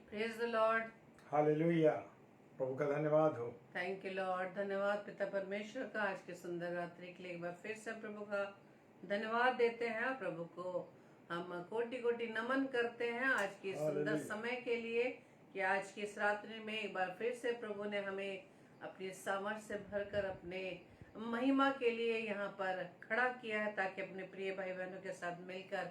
Praise the lord. Hallelujah. प्रभु का धन्यवाद हो। Thank you Lord. धन्यवाद पिता परमेश्वर का आज के सुंदर रात्रि के लिए एक बार फिर से प्रभु का धन्यवाद देते हैं। प्रभु को हम कोटि कोटि नमन करते हैं आज की सुंदर हालेलुया। समय के लिए कि आज की इस रात्रि में एक बार फिर से प्रभु ने हमें अपनी सामर्थ से भरकर अपने महिमा के लिए यहाँ पर खड़ा किया है ताकि अपने प्रिय भाई बहनों के साथ मिलकर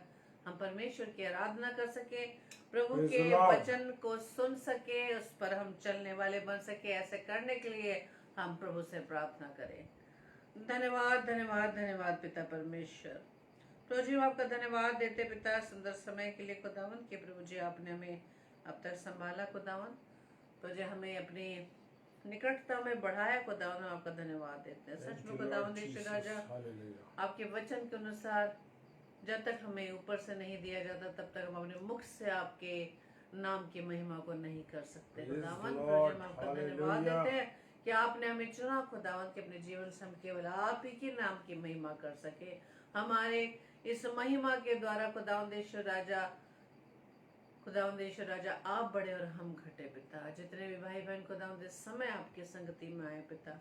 हम परमेश्वर की आराधना कर सके, प्रभु Praise के the Lord. वचन को सुन सके, उस पर हम चलने वाले बन सके। ऐसे करने के लिए हम प्रभु से प्रार्थना करें। धन्यवाद धन्यवाद धन्यवाद पिता परमेश्वर। प्रभु जी आपका धन्यवाद देते पिता सुंदर समय के लिए खुदावन कि प्रभु जी आपने हमें अब तक संभाला खुदावन, तो जी हमें अपनी निकटता में बढ़ाया खुदावन, आपका धन्यवाद देते हैं। सच में खुदावन ईश्वर राजा आपके वचन के अनुसार जब तक हमें ऊपर से नहीं दिया जाता तब तक हम अपने मुख से आपके नाम की महिमा को नहीं कर सकते। खुदावन हम आपका धन्यवाद देते हैं कि आपने हमें चुना खुदावन के अपने जीवन से हम केवल आप ही के नाम की महिमा कर सके। हमारे इस महिमा के द्वारा खुदावंदेश्वर राजा आप बड़े और हम घटे पिता। जितने भी भाई बहन खुदावंद इस समय आपके संगति में आए पिता,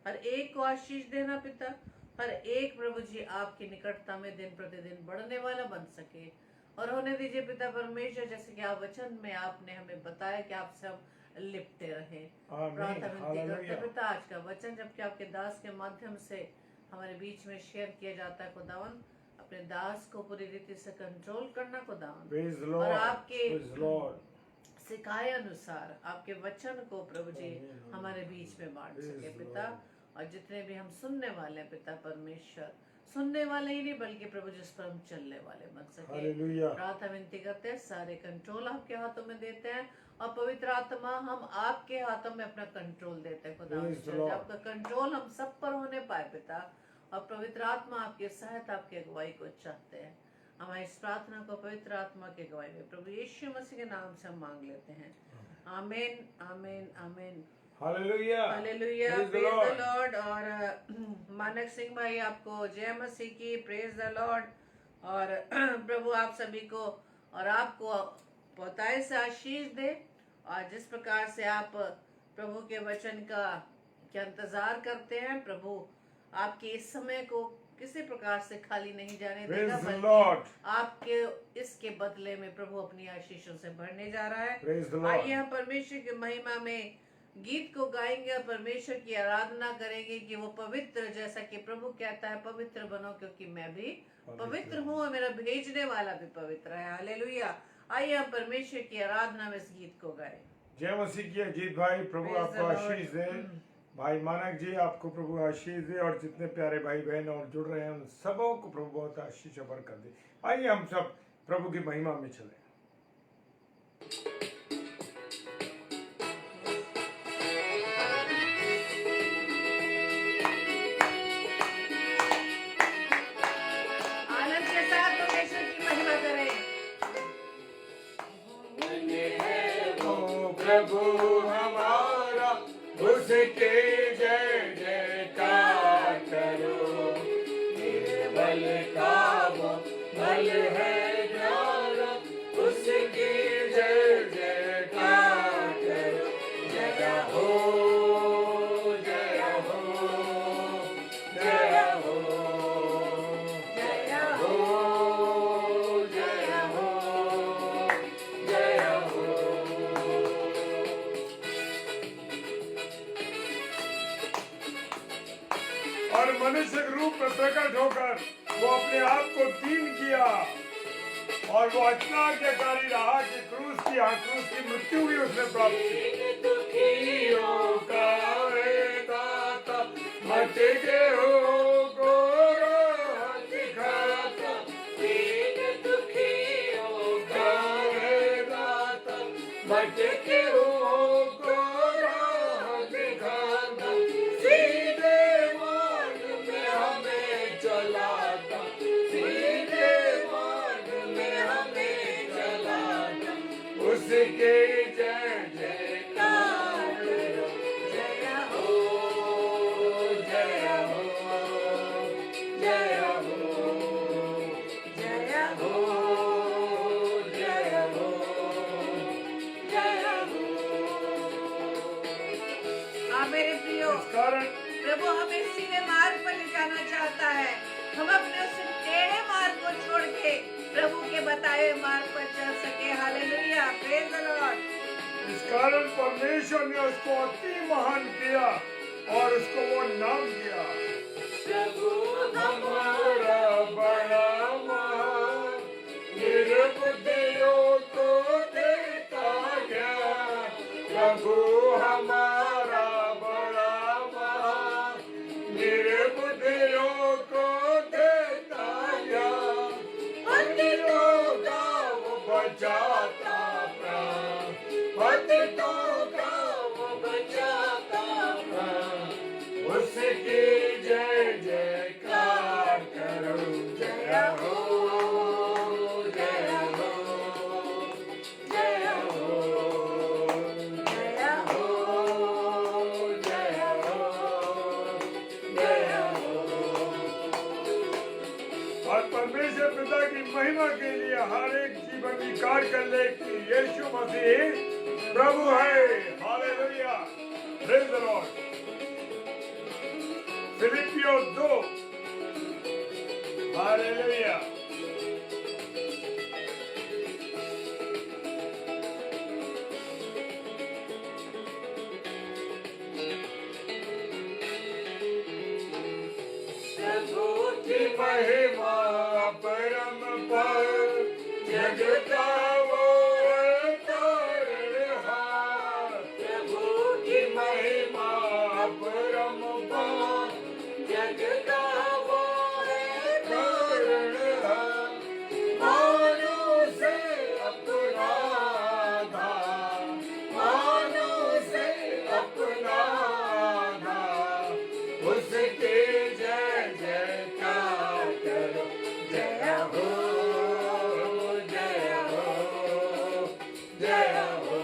हर एक को आशीष देना पिता, हर एक प्रभु जी आपकी निकटता में दिन प्रतिदिन बढ़ने वाला बन सके और होने दीजिए पिता परमेश्वर, जैसे कि आप वचन में आपने हमें बताया कि आपसे हम लिपटे रहे। प्रार्थना विनती करते पिता आज का वचन जबकि आपके दास के माध्यम से हमारे बीच में शेयर किया जाता है खुदावन, अपने दास को पूरी रीति से कंट्रोल करना खुदावन और आपके सिखाए अनुसार आपके वचन को प्रभु जी हमारे बीच में बांट सके पिता। और जितने भी हम सुनने वाले हैं पिता परमेश्वर, सुनने वाले ही नहीं बल्कि प्रभु जिस पर हम चलने वाले बन सके। प्रार्थना विनती करते हैं, सारे कंट्रोल आपके हाथों में देते हैं और पवित्र आत्मा हम आपके हाथों में अपना कंट्रोल देते हैं खुदा। आपका कंट्रोल हम सब पर होने पाए पिता, और पवित्र आत्मा आपकी सहायता आपकी अगुवाई को चाहते हैं। हमारी इस प्रार्थना को पवित्र आत्मा की अगुवाई में प्रभु यीशु मसीह के नाम से हम मांग लेते हैं। आमीन आमीन आमीन। Hallelujah hallelujah. Praise the Lord. और मानक सिंह भाई आपको जय मसीह की। Praise the Lord. और प्रभु आप सभी को और आपको बहुतायत से आशीष दे। और जिस प्रकार से आप प्रभु के वचन का क्या इंतजार करते हैं, प्रभु आपके इस समय को किसी प्रकार से खाली नहीं जाने देगा, बल्कि आपके इसके बदले में प्रभु अपनी आशीषों से भरने जा रहा है। आइए हम परमेश्वर की महिमा में गीत को गाएंगे और परमेश्वर की आराधना करेंगे कि वो पवित्र, जैसा कि प्रभु कहता है पवित्र बनो क्योंकि मैं भी पवित्र हूँ और मेरा भेजने वाला भी पवित्र है। हालेलुया। आइए हम परमेश्वर की आराधना में इस गीत को गाएं। जय मसीह की। अजीत भाई प्रभु आपको आशीष दे। भाई मानक जी आपको प्रभु आशीष दे और जितने प्यारे भाई बहन और जुड़ रहे हैं उन सबों को प्रभु बहुत आशीष और कर दे। आइए हम सब प्रभु की महिमा में चले। आनंद के साथ परमेश्वर की महिमा करें। प्रभु हमारा उसके जय जयकार करो। निर्बल का वो बल है न्यारा, उसकी जय जयकार करो। जय हो जय हो जय हो जय हो जय हो जय हो। और मनुष्य के रूप में प्रकट होकर वो अपने आप को दीन किया और वो इतना आज्ञाकारी रहा कि क्रूस की मृत्यु भी उसने प्राप्त की। दुखियों का रे दाता मट के हो को दिखाता। दीन दुखियों का रे दाता मट के हो को दिखाता। सीधे मार्ग में हमें चलाता, सीधे मार्ग में हमें चलाता। उसके जय जयकार करो। जय हो जय हो जय हो जय हो जय हो जय मेरे प्रियो, इस कारण प्रभु हमें सीधे मार्ग पर ले जाना चाहता है। हम अपने उस टेढ़े मार्ग को छोड़ के प्रभु के बताए हुए मार्ग पर चल सके। Hallelujah, praise the Lord. इस कारण परमेश्वर ने उसको अति महान किया और उसको वो नाम दिया, प्रभु हमारा बड़ा महान, निर्बुद्धियों को देता ज्ञान। प्रभु हमारा बड़ा महान, निर्बुद्धियों को देता ज्ञान। पतितों का वो बचाता प्राण, पतितों का वो बचाता प्राण। उसकी जय जयकार करो, जय हो, जय हो, जय हो, जय हो, जय हो, जय हो। और परमेश्वर पिता की महिमा के लिए हर एक जीवन विकार कर ले कि यीशु मसीह प्रभु है। Hallelujah, praise the lord. फिलिपियों 2, हालेलुया। प्रभु की महिमा परम पर, जगता वो तारणहार। प्रभु की महिमा परम पर, जगता वो तारणहार। मानो से अपना दान, मानो से अपना दान। उसके जय जयकार करो, जय हो, जय हो, जय हो,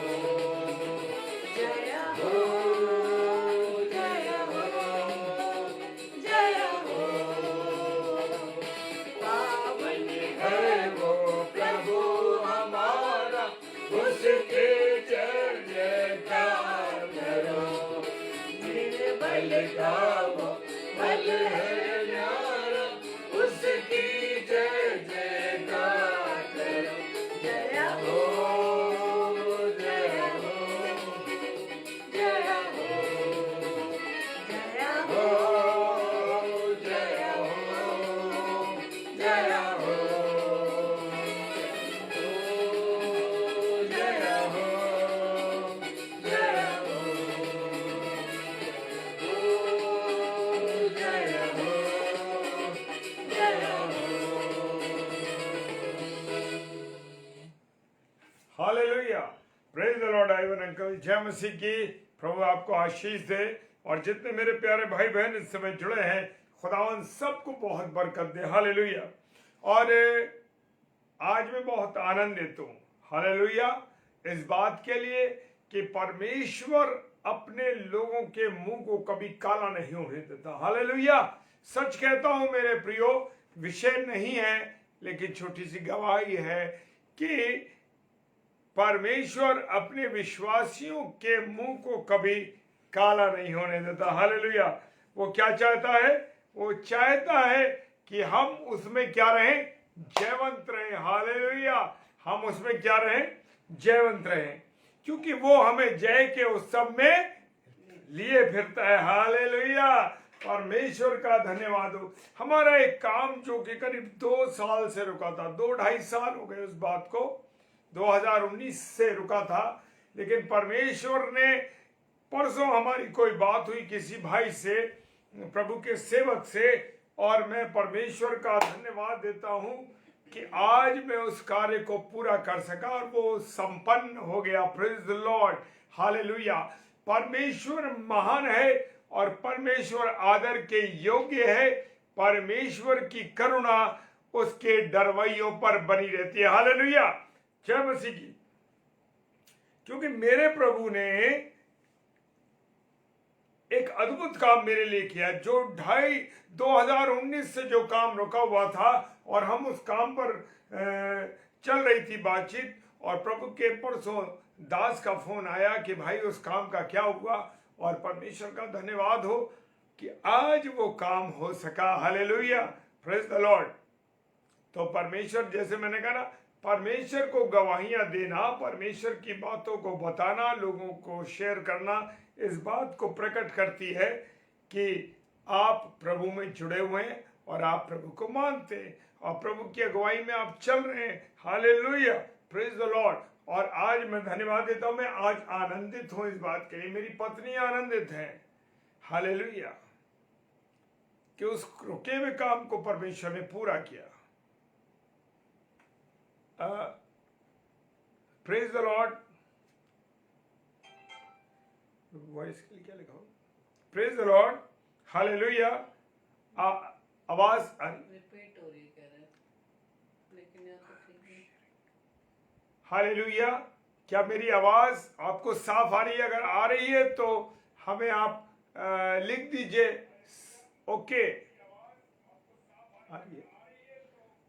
जय हो, जय जय पावन है वो प्रभु हमारा। उसके जय जयकार करो, निर्बल का वो बल है न्यारा। उसकी जय जयकार करो, जय हो, जय हो, जय हो, जय हो, जय हो, जय हो, जय hallelujah, praise the Lord. Ivan uncle, जय मसीह की। प्रभु आपको आशीष दे। और जितने मेरे प्यारे भाई बहन इस समय जुड़े हैं, खुदावन सबको बहुत बरकत दे। हालेलुया। और आज मैं बहुत आनंदित हूँ, हालेलुया, इस बात के लिए कि परमेश्वर अपने लोगों के मुंह को कभी काला नहीं होने देता। हालेलुया। सच कहता हूं मेरे प्रियो, विषय नहीं है लेकिन छोटी सी गवाही है कि परमेश्वर अपने विश्वासियों के मुंह को कभी काला नहीं होने देता। हालेलुया। वो क्या चाहता है? वो चाहता है कि हम उसमें क्या रहें? जयवंत रहें। हालेलुया। हम उसमें क्या रहें? जयवंत रहें, क्योंकि वो हमें जय के उत्सव में लिए फिरता है। हालेलुया। परमेश्वर का धन्यवाद हो। हमारा एक काम जो कि करीब 2 साल से रुका था, 2-2.5 साल हो गए उस बात को, 2019 से रुका था, लेकिन परमेश्वर ने परसों हमारी कोई बात हुई किसी भाई से, प्रभु के सेवक से, और मैं परमेश्वर का धन्यवाद देता हूं कि आज मैं उस कार्य को पूरा कर सका और वो संपन्न हो गया। Praise the lord. हालेलुया। परमेश्वर महान है और परमेश्वर आदर के योग्य है। परमेश्वर की करुणा उसके डरवैयों पर बनी रहती है। हालेलुया। जय मसीह की। क्योंकि मेरे प्रभु ने एक अद्भुत काम मेरे लिए किया, जो 2019 से जो काम रुका हुआ था और हम उस काम पर चल रही थी बातचीत, और प्रभु के परसों दास का फोन आया कि भाई उस काम का क्या हुआ, और परमेश्वर का धन्यवाद हो कि आज वो काम हो सका। Hallelujah, praise the Lord. तो परमेश्वर, जैसे मैंने कहा ना, परमेश्वर को गवाहियां देना, परमेश्वर की बातों को बताना, लोगों को शेयर करना, इस बात को प्रकट करती है कि आप प्रभु में जुड़े हुए हैं और आप प्रभु को मानते हैं और प्रभु की अगुवाई में आप चल रहे हैं। Hallelujah, praise the Lord. और आज मैं धन्यवाद देता हूं, मैं आज आनंदित हूं इस बात के लिए, मेरी पत्नी आनंदित है। हालेलुया, कि उस रुके हुए काम को परमेश्वर ने पूरा किया। Praise the Lord. वॉइस के लिए क्या लिखा हो? Praise the lord. हालेलुया। आवाज रिपीट हो रही है, कह रहे हैं, लेकिन यहाँ तो ठीक है। हालेलुया। क्या मेरी आवाज आपको साफ आ रही है? अगर आ रही है तो हमें आप लिख दीजिए। Okay,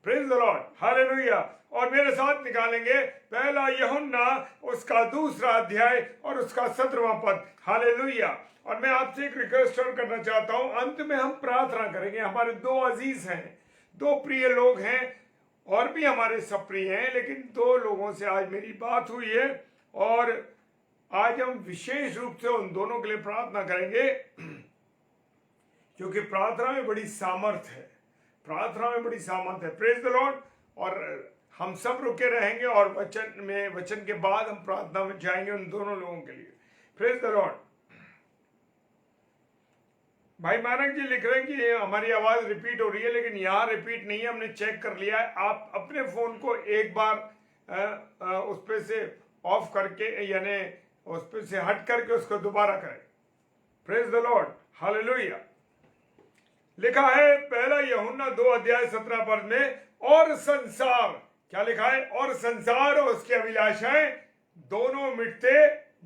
praise the lord. Hallelujah. और मेरे साथ निकालेंगे पहला यूहन्ना उसका 2 अध्याय और उसका 17वां पद। हालेलुया। और मैं आपसे एक रिक्वेस्ट करना चाहता हूं, अंत में हम प्रार्थना करेंगे। हमारे 2 अजीज हैं, 2 प्रिय लोग हैं, और भी हमारे सब प्रिय हैं, लेकिन 2 लोगों से आज मेरी बात हुई है और आज हम विशेष रूप से उन दोनों के लिए प्रार्थना करेंगे, क्योंकि प्रार्थना में बड़ी सामर्थ है, प्रार्थना में बड़ी सामर्थ है। Praise the Lord. और हम सब रुके रहेंगे और वचन के बाद हम प्रार्थना में जाएंगे उन दोनों लोगों के लिए। Praise the Lord. भाई मानक जी लिख रहे हैं कि हमारी आवाज रिपीट हो रही है, लेकिन यहाँ रिपीट नहीं है, हमने चेक कर लिया है। आप अपने फोन को एक बार उस पे से ऑफ करके, यानी उस पे से हट करके उसको दोबारा करें। Praise the lord. हालेलुया। लिखा है पहला यूहन्ना 2 अध्याय 17 पद में, और संसार, क्या लिखा है? और संसार और उसकी अभिलाषाएं दोनों मिटते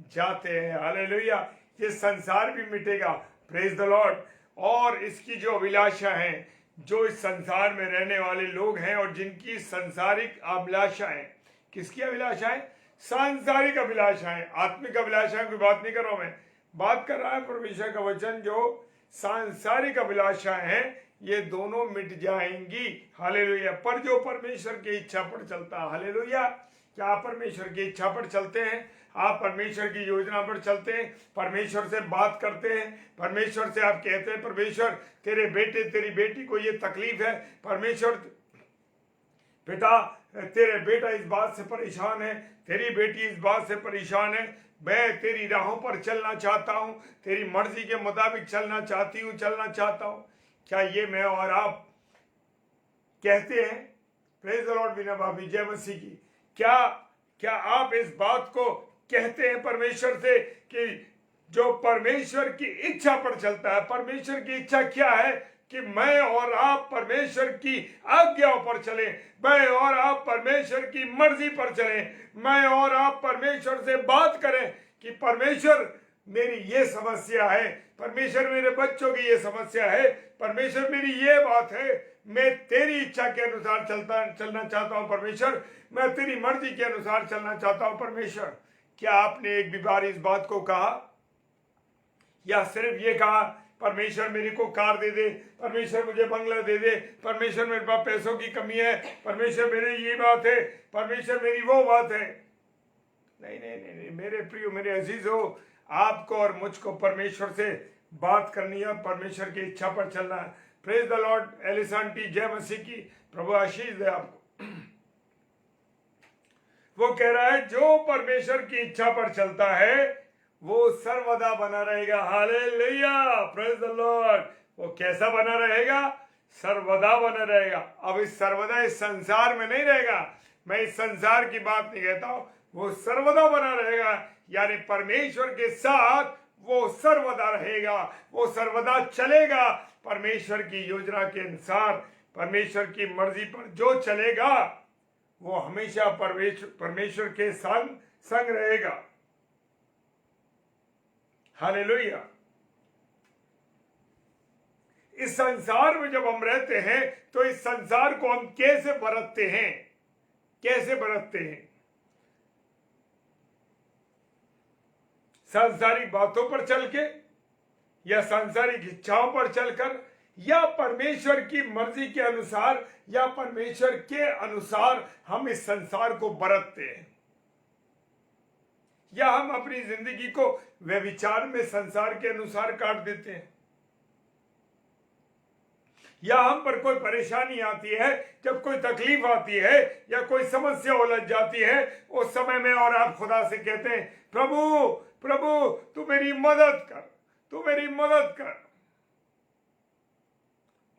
जाते हैं। हालेलुया। ये संसार भी मिटेगा। Praise the Lord. और इसकी जो अभिलाषा है, जो इस संसार में रहने वाले लोग हैं और जिनकी सांसारिक अभिलाषाएं, किसकी अभिलाषाएं? सांसारिक अभिलाषाएं। आत्मिक अभिलाषाओं की बात नहीं कर रहा हूं मैं, बात कर रहा है परमेश्वर का वचन। जो सांसारिक अभिलाषाएं हैं ये दोनों मिट जाएंगी। हालेलुया। पर जो परमेश्वर की इच्छा पर चलता है, हालेलुया, क्या आप परमेश्वर की इच्छा पर चलते हैं? आप परमेश्वर की योजना पर चलते हैं, परमेश्वर से बात करते हैं, परमेश्वर से आप कहते हैं परमेश्वर तेरे बेटे तेरी बेटी को ये तकलीफ है, परमेश्वर पिता तेरे बेटा इस बात से परेशान है, तेरी बेटी इस बात से परेशान है, मैं तेरी राहों पर चलना चाहता हूं, तेरी मर्जी के मुताबिक चलना चाहती हूं, चलना चाहता हूं। क्या ये मैं और आप कहते हैं? Praise the Lord. बिना भाभी जय मसीह की। क्या आप इस बात को कहते हैं परमेश्वर से कि जो परमेश्वर की इच्छा पर चलता है? परमेश्वर की इच्छा क्या है? कि मैं और आप परमेश्वर की आज्ञाओं पर चलें, मैं और आप परमेश्वर की मर्जी पर चलें, मैं और आप परमेश्वर से बात करें कि परमेश्वर मेरी ये समस्या है, परमेश्वर मेरे बच्चों की ये समस्या है, परमेश्वर मेरी ये बात है, मैं तेरी इच्छा के अनुसार चलना चाहता हूं परमेश्वर, मैं तेरी मर्जी के अनुसार चलना चाहता हूं परमेश्वर। क्या आपने एक भी बार इस बात को कहा? या सिर्फ ये कहा परमेश्वर मेरे को कार दे दे, परमेश्वर मुझे बंगला दे दे, परमेश्वर मेरे पास पैसों की कमी है, परमेश्वर मेरी ये बात है, परमेश्वर मेरी वो बात है? नहीं नहीं नहीं, नहीं। मेरे प्रिय, मेरे अजीज हो, आपको और मुझको परमेश्वर से बात करनी है, परमेश्वर की इच्छा पर चलना है। Praise the Lord. एलिसांटी जय मसीह की। प्रभु आशीष दे आपको। वो कह रहा है जो परमेश्वर की इच्छा पर चलता है वो सर्वदा बना रहेगा। हालेलुया। Praise the Lord. वो कैसा बना रहेगा? सर्वदा बना रहेगा। अब इस सर्वदा इस संसार में नहीं रहेगा, मैं इस संसार की बात नहीं कहता हूं, वो सर्वदा बना रहेगा, यानी परमेश्वर के साथ वो सर्वदा रहेगा, वो सर्वदा चलेगा। परमेश्वर की योजना के अनुसार, परमेश्वर की मर्जी पर जो चलेगा वो हमेशा परमेश्वर के संग रहेगा। हालेलुया। इस संसार में जब हम रहते हैं तो इस संसार को हम कैसे बरतते हैं? कैसे बरतते हैं? सांसारिक बातों पर चल के या सांसारिक इच्छाओं पर चलकर या परमेश्वर की मर्जी के अनुसार या परमेश्वर के अनुसार हम इस संसार को बरतते हैं, या हम अपनी जिंदगी को व्यभिचार में संसार के अनुसार काट देते हैं, या हम पर कोई परेशानी आती है, जब कोई तकलीफ आती है या कोई समस्या उलझ जाती है, उस समय में और आप खुदा से कहते हैं, प्रभु प्रभु तू मेरी मदद कर, तू मेरी मदद कर।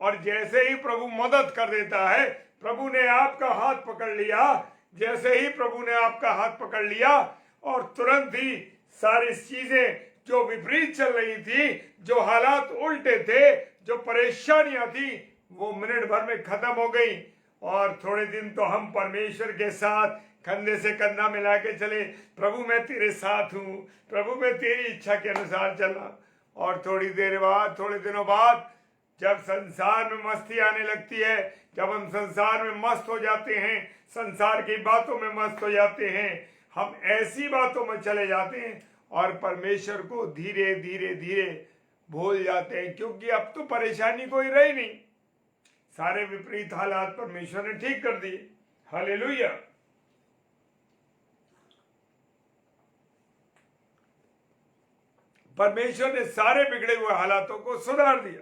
और जैसे ही प्रभु मदद कर देता है, प्रभु ने आपका हाथ पकड़ लिया, जैसे ही प्रभु ने आपका हाथ पकड़ लिया और तुरंत ही सारी चीजें जो विपरीत चल रही थी, जो हालात उल्टे थे, जो परेशानियां थी, वो मिनट भर में खत्म हो गई। और थोड़े दिन तो हम परमेश्वर के साथ कंधे से कंधा मिला के चले, प्रभु मैं तेरे साथ हूं, प्रभु मैं तेरी इच्छा के अनुसार चला। और थोड़ी देर बाद, थोड़े दिनों बाद, जब संसार में मस्ती आने लगती है, जब हम संसार में मस्त हो जाते हैं, संसार की बातों में मस्त हो जाते हैं, हम ऐसी बातों में चले जाते हैं और परमेश्वर को धीरे धीरे धीरे भूल जाते हैं, क्योंकि अब तो परेशानी कोई रही नहीं, सारे विपरीत हालात परमेश्वर ने ठीक कर दिए। हालेलुया। परमेश्वर ने सारे बिगड़े हुए हालातों को सुधार दिया।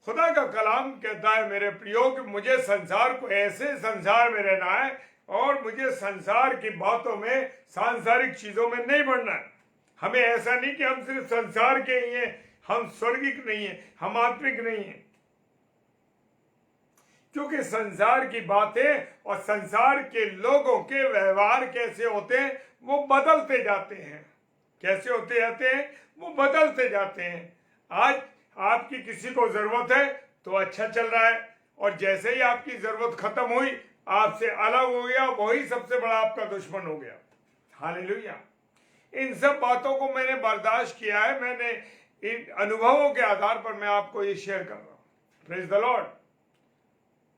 खुदा का कलाम कहता है मेरे प्रियो कि मुझे संसार को ऐसे संसार में रहना है और मुझे संसार की बातों में, सांसारिक चीजों में नहीं बढ़ना है। हमें ऐसा नहीं कि हम सिर्फ संसार के ही हैं, हम स्वर्गिक नहीं हैं, हम आत्मिक नहीं हैं, क्योंकि संसार की बातें और संसार के लोगों के व्यवहार कैसे होते हैं वो बदलते जाते हैं। कैसे होते जाते हैं? वो बदलते जाते हैं। आज आपकी किसी को जरूरत है तो अच्छा चल रहा है, और जैसे ही आपकी जरूरत खत्म हुई, आपसे अलग हो गया, वही सबसे बड़ा आपका दुश्मन हो गया। हालेलुया। इन सब बातों को मैंने बर्दाश्त किया है, मैंने इन अनुभवों के आधार पर मैं आपको ये शेयर कर रहा हूं। Praise the Lord.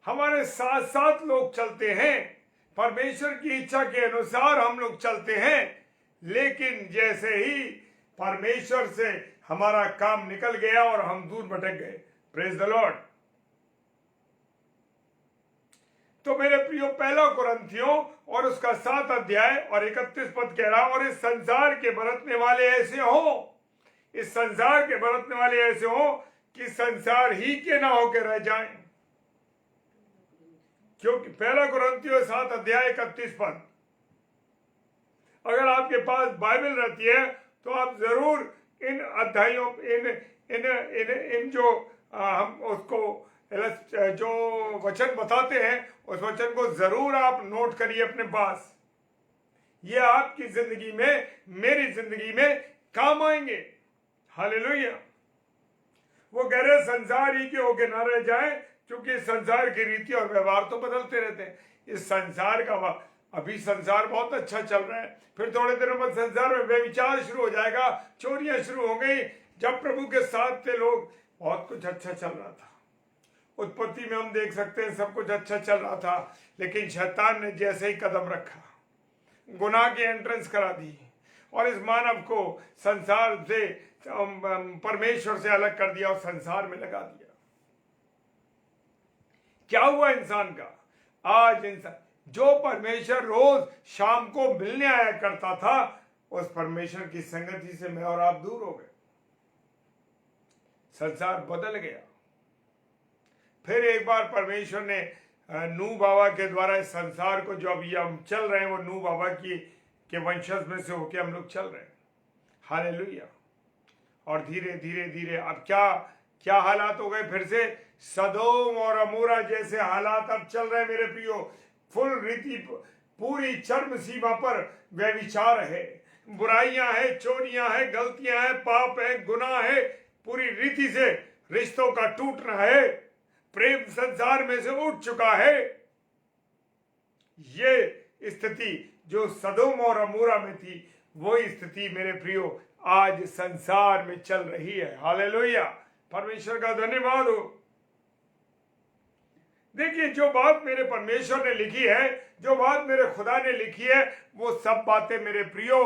हमारे साथ साथ लोग चलते हैं, परमेश्वर की इच्छा के अनुसार हम लोग चलते हैं, लेकिन जैसे ही परमेश्वर से हमारा काम निकल गया और हम दूर भटक गए। Praise the Lord. तो मेरे प्रियो, पहला कुरिन्थियों और उसका 7 अध्याय और 31 पद कह रहा, और इस संसार के बरतने वाले ऐसे हो, इस संसार के बरतने वाले ऐसे हो कि संसार ही के ना होकर रह जाएं। क्योंकि पहला कुरिन्थियों 7 अध्याय 31 पद, अगर आपके पास बाइबल रहती है तो आप जरूर इन अध्यायों, इन जो हम उसको जो वचन बताते हैं, उस वचन को जरूर आप नोट करिए अपने पास। ये आपकी जिंदगी में, मेरी जिंदगी में काम आएंगे। हालेलुया। वो कह रहे संसार ही के होके ना रह जाए, क्योंकि संसार की रीति और व्यवहार तो बदलते रहते हैं। इस संसार का अभी संसार बहुत अच्छा चल रहा है, फिर थोड़े दिनों बाद संसार में व्यभिचार शुरू हो जाएगा, चोरियां शुरू हो गई। जब प्रभु के साथ थे लोग, बहुत कुछ अच्छा चल रहा था। उत्पत्ति में हम देख सकते हैं सब कुछ अच्छा चल रहा था, लेकिन शैतान ने जैसे ही कदम रखा, गुनाह की एंट्रेंस करा दी और इस मानव को संसार से, परमेश्वर से अलग कर दिया और संसार में लगा दिया। क्या हुआ इंसान का? आज इंसान जो परमेश्वर रोज शाम को मिलने आया करता था, उस परमेश्वर की संगति से मैं और आप दूर हो गए। संसार बदल गया। फिर एक बार परमेश्वर ने नूह बाबा के द्वारा इस संसार को, जो अभी हम चल रहे हैं, वो नूह बाबा के वंशज में से होके हम लोग चल रहे हैं। हालेलुया। और धीरे धीरे धीरे अब क्या हालात हो गए? फिर से सदोम और अमोरा जैसे हालात अब चल रहे हैं मेरे प्रियो। फुल रीति, पूरी चरम सीमा पर व्यभिचार है, बुराइयां है, चोरियां है, गलतियां है, पाप है, गुनाह है, पूरी रीति से रिश्तों का टूटना है, प्रेम संसार में से उठ चुका है। ये स्थिति जो सदोम और अमोरा में थी, वही स्थिति मेरे प्रियो आज संसार में चल रही है। हालेलुया। परमेश्वर का धन्यवाद हो। देखिए, जो बात मेरे परमेश्वर ने लिखी है, जो बात मेरे खुदा ने लिखी है, वो सब बातें मेरे प्रियो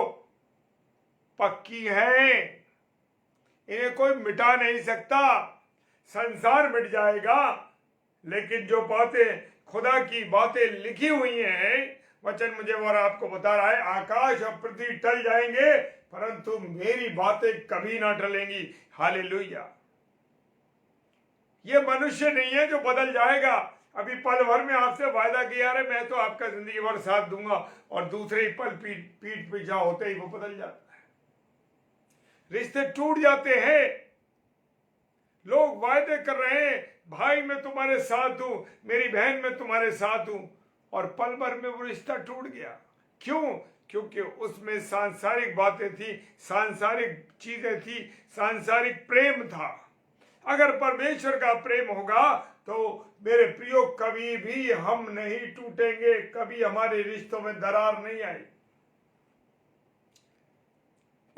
पक्की हैं। इन्हें कोई मिटा नहीं सकता। संसार मिट जाएगा, लेकिन जो बातें खुदा की बातें लिखी हुई हैं, वचन मुझे और आपको बता रहा है, आकाश और पृथ्वी टल जाएंगे परंतु मेरी बातें कभी ना टलेंगी। हालेलुया। ये मनुष्य नहीं है जो बदल जाएगा। अभी पल भर में आपसे वायदा किया है, मैं तो आपका जिंदगी भर साथ दूंगा, और दूसरे ही पल पीठ पीछा होते ही वो बदल जाता है। रिश्ते टूट जाते हैं। लोग वायदे कर रहे हैं, भाई मैं तुम्हारे साथ हूं, मेरी बहन मैं तुम्हारे साथ हूं, और पल भर में वो रिश्ता टूट गया। क्यों? क्योंकि उसमें सांसारिक बातें थी, सांसारिक चीजें थी, सांसारिक प्रेम था। अगर परमेश्वर का प्रेम होगा तो मेरे प्रियो कभी भी हम नहीं टूटेंगे, कभी हमारे रिश्तों में दरार नहीं आई।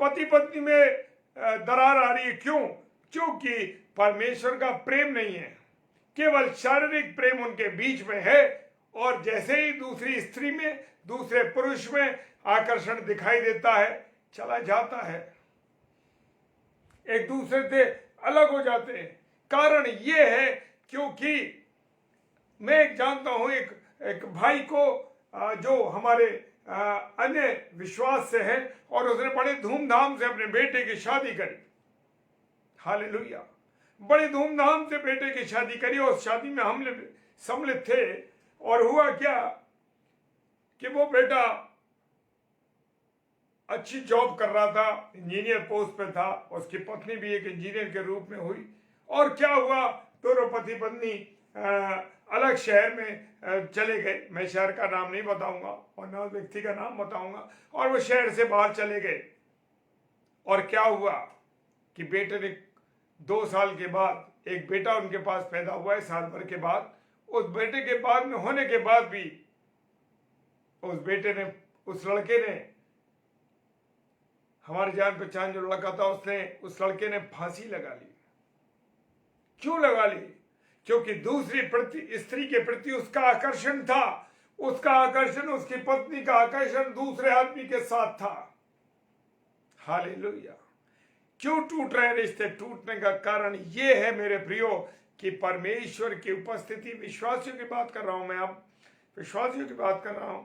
पति पत्नी में दरार आ रही है, क्यों? क्योंकि परमेश्वर का प्रेम नहीं है, केवल शारीरिक प्रेम उनके बीच में है, और जैसे ही दूसरी स्त्री में, दूसरे पुरुष में आकर्षण दिखाई देता है, चला जाता है, एक दूसरे से अलग हो जाते हैं। कारण ये है क्योंकि मैं जानता हूं एक भाई को जो हमारे अन्य विश्वास से है, और उसने बड़े धूमधाम से अपने बेटे की शादी करी। हालेलुया। बड़ी धूमधाम से बेटे की शादी करी, और शादी में हम सम्मिलित थे। और हुआ क्या कि वो बेटा अच्छी जॉब कर रहा था, इंजीनियर पोस्ट पे था, उसकी पत्नी भी एक इंजीनियर के रूप में हुई। और क्या हुआ, दोनों पति पत्नी अलग शहर में चले गए। मैं शहर का नाम नहीं बताऊंगा और ना व्यक्ति का नाम बताऊंगा। और वो शहर से बाहर चले गए। और क्या हुआ कि बेटे ने 2 साल के बाद एक बेटा उनके पास पैदा हुआ है, साल भर के बाद। उस बेटे के बाद में होने के बाद भी उस लड़के ने, हमारी जान पहचान जो लड़का था, उस लड़के ने फांसी लगा ली। क्यों लगा ली? क्योंकि दूसरी स्त्री के प्रति उसका आकर्षण था। उसका आकर्षण, उसकी पत्नी का आकर्षण दूसरे आदमी के साथ था। हालेलुया। क्यों टूट रहे रिश्ते? टूटने का कारण यह है मेरे प्रियो कि परमेश्वर की उपस्थिति, विश्वासियों की बात कर रहा हूं मैं, अब विश्वासियों की बात कर रहा हूं,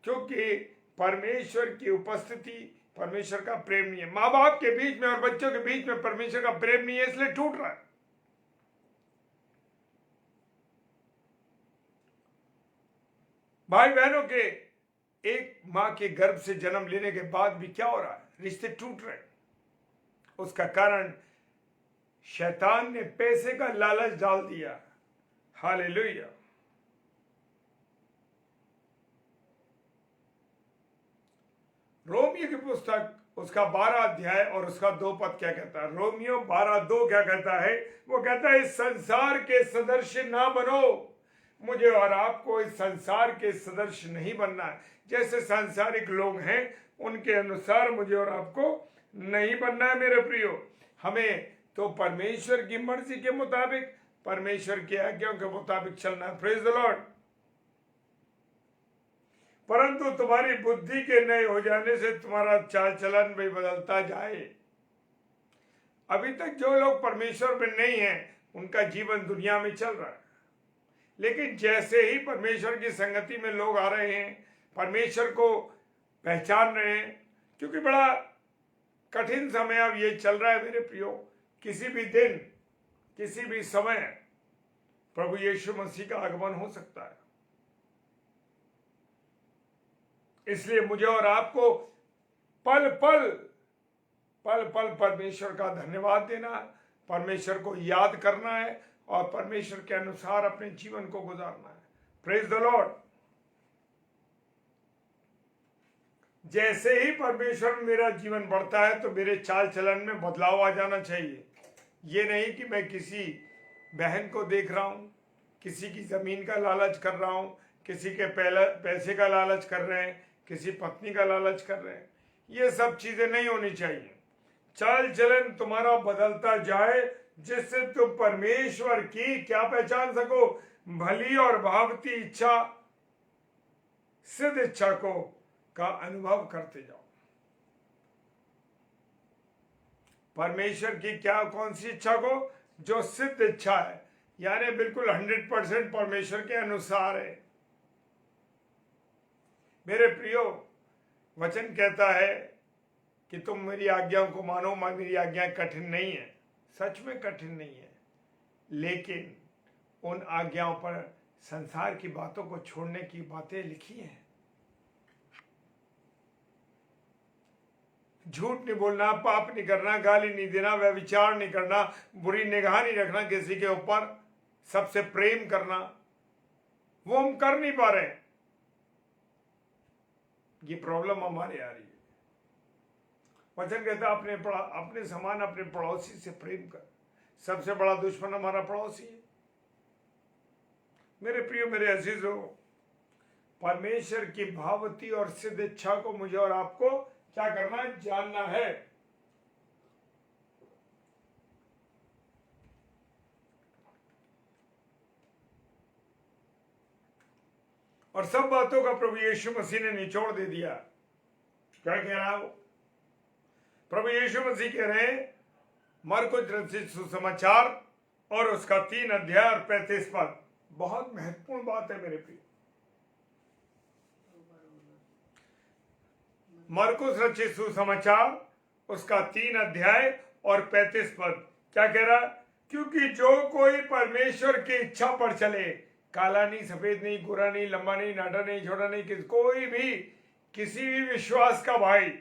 क्योंकि परमेश्वर की उपस्थिति, परमेश्वर का प्रेम नहीं है। माँ बाप के बीच में और बच्चों के बीच में परमेश्वर का प्रेम नहीं है, इसलिए टूट रहा है। भाई बहनों के एक मां के गर्भ से जन्म लेने के बाद भी क्या हो रहा है? रिश्ते टूट रहे हैं। उसका कारण शैतान ने पैसे का लालच डाल दिया। हालेलुया। रोमियो की पुस्तक, उसका 12 अध्याय और उसका 2 पद क्या कहता है? रोमियो 12:2 क्या कहता है? वो कहता है, इस संसार के सदस्य ना बनो। मुझे और आपको इस संसार के सदस्य नहीं बनना है। जैसे सांसारिक लोग हैं उनके अनुसार मुझे और आपको नहीं बनना है मेरे प्रियो। हमें तो परमेश्वर की मर्जी के मुताबिक, परमेश्वर की आज्ञाओं के मुताबिक चलना है। Praise the Lord. परंतु तुम्हारी बुद्धि के नए हो जाने से तुम्हारा चाल चलन भी बदलता जाए। अभी तक जो लोग परमेश्वर में नहीं हैं उनका जीवन दुनिया में चल रहा है, लेकिन जैसे ही परमेश्वर की संगति में लोग आ रहे हैं, परमेश्वर को पहचान रहे हैं, क्योंकि बड़ा कठिन समय अब ये चल रहा है मेरे प्रियो। किसी भी दिन, किसी भी समय प्रभु यीशु मसीह का आगमन हो सकता है। इसलिए मुझे और आपको पल पल परमेश्वर का धन्यवाद देना, परमेश्वर को याद करना है और परमेश्वर के अनुसार अपने जीवन को गुजारना है। Praise the Lord. जैसे ही परमेश्वर में मेरा जीवन बढ़ता है तो मेरे चाल चलन में बदलाव आ जाना चाहिए। ये नहीं कि मैं किसी बहन को देख रहा हूं, किसी की जमीन का लालच कर रहा हूं, किसी के पैसे का लालच कर रहे हैं, किसी पत्नी का लालच कर रहे हैं। ये सब चीजें नहीं होनी चाहिए। चाल चलन तुम्हारा बदलता जाए जिससे तुम परमेश्वर की क्या पहचान सको? भली और भावती इच्छा, सिद्ध इच्छा को का अनुभव करते जाओ। परमेश्वर की क्या, कौन सी इच्छा को? जो सिद्ध इच्छा है, यानी बिल्कुल 100% परमेश्वर के अनुसार है। मेरे प्रियो, वचन कहता है कि तुम मेरी आज्ञाओं को मानो। मेरी आज्ञाएं कठिन नहीं है, सच में कठिन नहीं है, लेकिन उन आज्ञाओं पर संसार की बातों को छोड़ने की बातें लिखी हैं। झूठ नहीं बोलना, पाप नहीं करना, गाली नहीं देना, व्यभिचार नहीं करना, बुरी निगाह नहीं रखना किसी के ऊपर, सबसे प्रेम करना, वो हम कर नहीं पा रहे हैं। ये प्रॉब्लम हमारे आ रही है। वचन कहता है अपने समान अपने पड़ोसी से प्रेम कर। सबसे बड़ा दुश्मन हमारा पड़ोसी है। मेरे प्रियो, मेरे अजीजों, परमेश्वर की भावती और सिद्ध इच्छा को मुझे और आपको क्या करना है? जानना है। और सब बातों का प्रभु यीशु मसीह ने निचोड़ दे दिया। क्या कह रहा है वो? प्रभु यीशु मसीह कह रहे हैं, मरकुस रचित सुसमाचार और उसका 3 अध्याय और 35 पद, बहुत महत्वपूर्ण बात है मेरे प्रिय। मरकुस रचित सुसमाचार उसका 3 अध्याय और 35 पद क्या कह रहा? क्योंकि जो कोई परमेश्वर की इच्छा पर चले, काला नहीं, सफेद नहीं, गोरा नहीं, लंबा नहीं, नाटा नहीं, छोटा नहीं, कोई भी, किसी भी विश्वास का भाई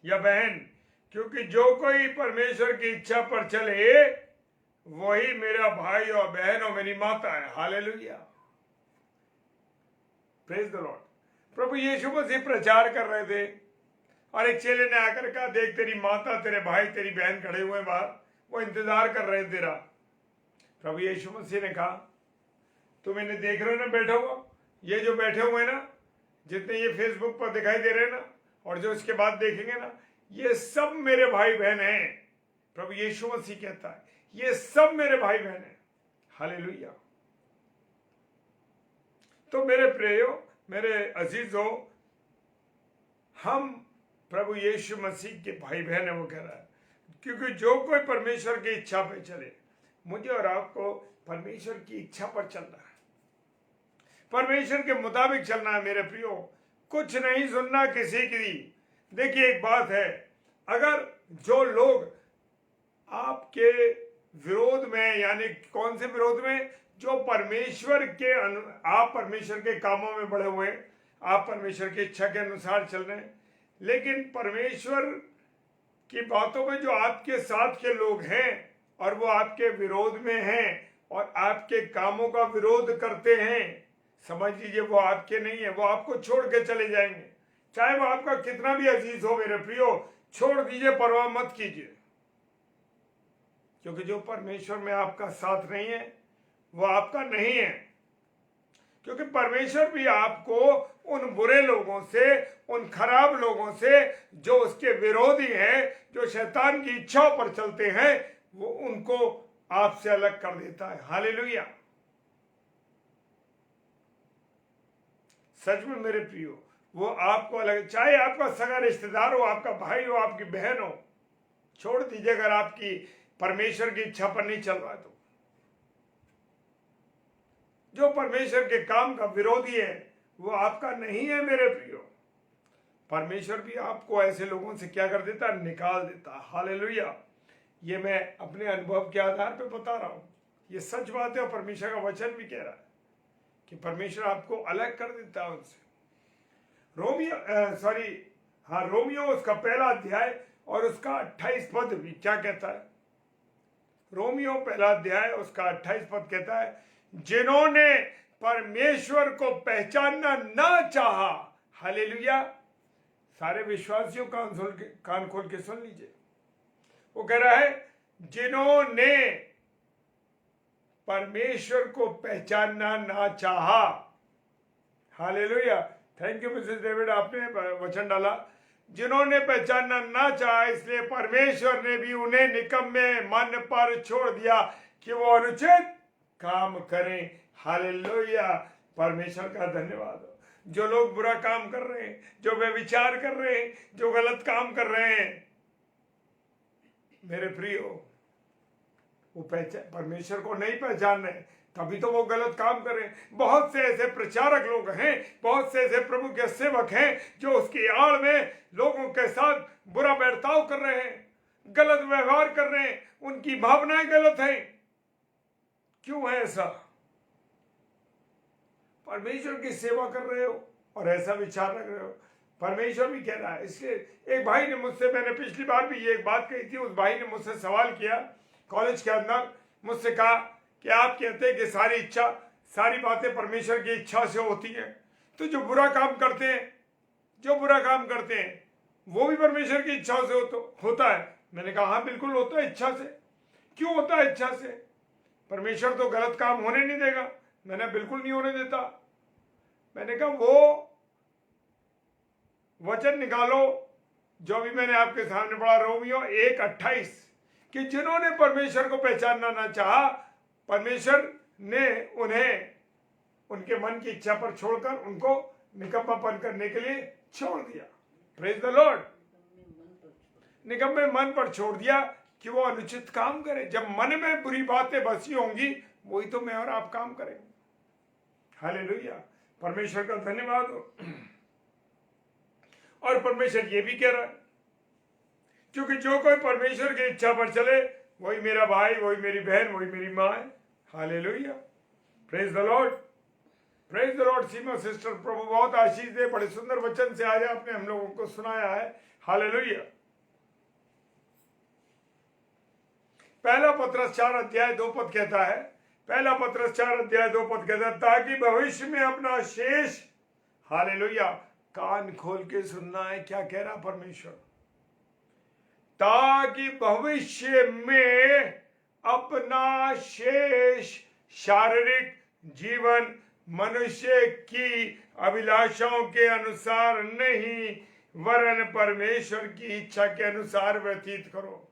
या बहन, क्योंकि जो कोई परमेश्वर की इच्छा पर चले वही मेरा भाई और बहन और मेरी माता है। Hallelujah, praise the lord. प्रभु यीशु मसीह प्रचार कर रहे थे और एक चेले ने आकर कहा, देख तेरी माता, तेरे भाई, तेरी बहन खड़े हुए बाहर, वो इंतजार कर रहे तेरा। प्रभु यीशु मसीह ने कहा, तुम इन्हें देख रहे हो ना बैठा हुआ, ये जो बैठे हुए ना, जितने ये फेसबुक पर दिखाई दे रहे हैं ना, और जो इसके बाद देखेंगे ना, ये सब मेरे भाई बहन हैं। प्रभु यीशु मसीह कहता है, ये सब मेरे भाई बहन हैं। हालेलुया। तो मेरे प्रियो, मेरे अजीजों, हम प्रभु यीशु मसीह के भाई बहन है। वो कह रहा है, क्योंकि जो कोई परमेश्वर की इच्छा पर चले, मुझे और आपको परमेश्वर की इच्छा पर चलना है, परमेश्वर के मुताबिक चलना है। मेरे प्रियो, कुछ नहीं सुनना किसी की। देखिए एक बात है, अगर जो लोग आपके विरोध में, यानी कौन से विरोध में? जो परमेश्वर के आप परमेश्वर के कामों में बढ़े हुए, आप परमेश्वर की इच्छा के अनुसार चल रहे हैं, लेकिन परमेश्वर की बातों में जो आपके साथ के लोग हैं और वो आपके विरोध में हैं और आपके कामों का विरोध करते हैं, समझ लीजिए वो आपके नहीं है, वो आपको छोड़ के चले जाएंगे। चाहे वो आपका कितना भी अजीज हो मेरे प्रियो, छोड़ दीजिए, परवाह मत कीजिए, क्योंकि जो परमेश्वर में आपका साथ नहीं है वो आपका नहीं है। क्योंकि परमेश्वर भी आपको उन बुरे लोगों से, उन खराब लोगों से, जो उसके विरोधी हैं, जो शैतान की इच्छाओं पर चलते हैं, वो उनको आपसे अलग कर देता है। हालेलुया। सच में मेरे प्रियो, वो आपको अलग, चाहे आपका सगा रिश्तेदार हो, आपका भाई हो, आपकी बहन हो, छोड़ दीजिए अगर आपकी परमेश्वर की इच्छा पर नहीं चल रहा। तो जो परमेश्वर के काम का विरोधी है वो आपका नहीं है मेरे प्रियो। परमेश्वर भी आपको ऐसे लोगों से क्या कर देता? निकाल देता। हालेलुया। ये मैं अपने अनुभव के आधार पर बता रहा हूं, ये सच बात है और परमेश्वर का वचन भी कह रहा है कि परमेश्वर आपको अलग कर देता है उनसे। रोमियो उसका 1 अध्याय और उसका 28 पद भी क्या कहता है? रोमियो 1 अध्याय उसका 28 पद कहता है, जिन्होंने परमेश्वर को पहचानना ना चाहा। हालेलुया। सारे विश्वासियों कान खोल के सुन लीजिए। वो कह रहा है, जिन्होंने परमेश्वर को पहचानना ना चाहा। Hallelujah. Thank you Mrs David, आपने वचन डाला। जिन्होंने पहचानना ना चाहा, इसलिए परमेश्वर ने भी उन्हें निकम्मे मन पर छोड़ दिया कि वो अनुचित काम करें। हालेलुया, परमेश्वर का धन्यवाद हो। जो लोग बुरा काम कर रहे हैं, जो व्यभिचार कर रहे हैं, जो गलत काम कर रहे हैं, मेरे प्रियो, वो परमेश्वर को नहीं पहचान रहे, तभी तो वो गलत काम कर रहे हैं। बहुत से ऐसे प्रचारक लोग हैं, बहुत से ऐसे प्रभु के सेवक हैं जो उसकी आड़ में लोगों के साथ बुरा बर्ताव कर रहे हैं, गलत व्यवहार कर रहे हैं, उनकी भावनाएं गलत हैं। क्यों है ऐसा? परमेश्वर की सेवा कर रहे हो और ऐसा विचार रख रहे हो। परमेश्वर भी कह रहा है। इसलिए एक भाई ने मुझसे, मैंने पिछली बार भी ये एक बात कही थी, उस भाई ने मुझसे सवाल किया कॉलेज के अंदर, मुझसे कहा कि आप कहते हैं कि सारी इच्छा, सारी बातें परमेश्वर की इच्छा से होती हैं, तो जो बुरा काम करते हैं, जो बुरा काम करते हैं, वो भी परमेश्वर की इच्छा से होता है। मैंने कहा हाँ बिल्कुल होता है इच्छा से। क्यों होता है इच्छा से? परमेश्वर तो गलत काम होने नहीं देगा। मैंने बिल्कुल नहीं होने देता। मैंने कहा वो वचन निकालो जो भी मैंने आपके सामने पढ़ा, रोमियो 1:28, कि जिन्होंने परमेश्वर को पहचानना ना चाहा, परमेश्वर ने उन्हें उनके मन की इच्छा पर छोड़कर उनको निकम्मापन करने के लिए छोड़ दिया। Praise the Lord. निकम्मे मन पर छोड़ दिया कि वो अनुचित काम करे। जब मन में बुरी बातें बसी होंगी, वही तो मैं और आप काम करेंगे। हालेलुया, परमेश्वर का धन्यवाद हो। और परमेश्वर ये भी कह रहा है, क्योंकि जो कोई परमेश्वर की इच्छा पर चले, वही मेरा भाई, वही मेरी बहन, वही मेरी माँ है। Hallelujah, praise the lord, praise the lord. Seema sister, प्रभु बहुत आशीष दे। बड़े सुंदर वचन से आज आपने हम लोगों को सुनाया है। हालेलुया। पहला पत्रस 4:2 कहता है, पहला पत्रस 4:2 कहता है, ताकि भविष्य में अपना शेष, हालेलुया, कान खोल के सुनना है क्या कह रहा परमेश्वर, ताकि भविष्य में अपना शेष शारीरिक जीवन मनुष्य की अभिलाषाओं के अनुसार नहीं, वरन परमेश्वर की इच्छा के अनुसार व्यतीत करो।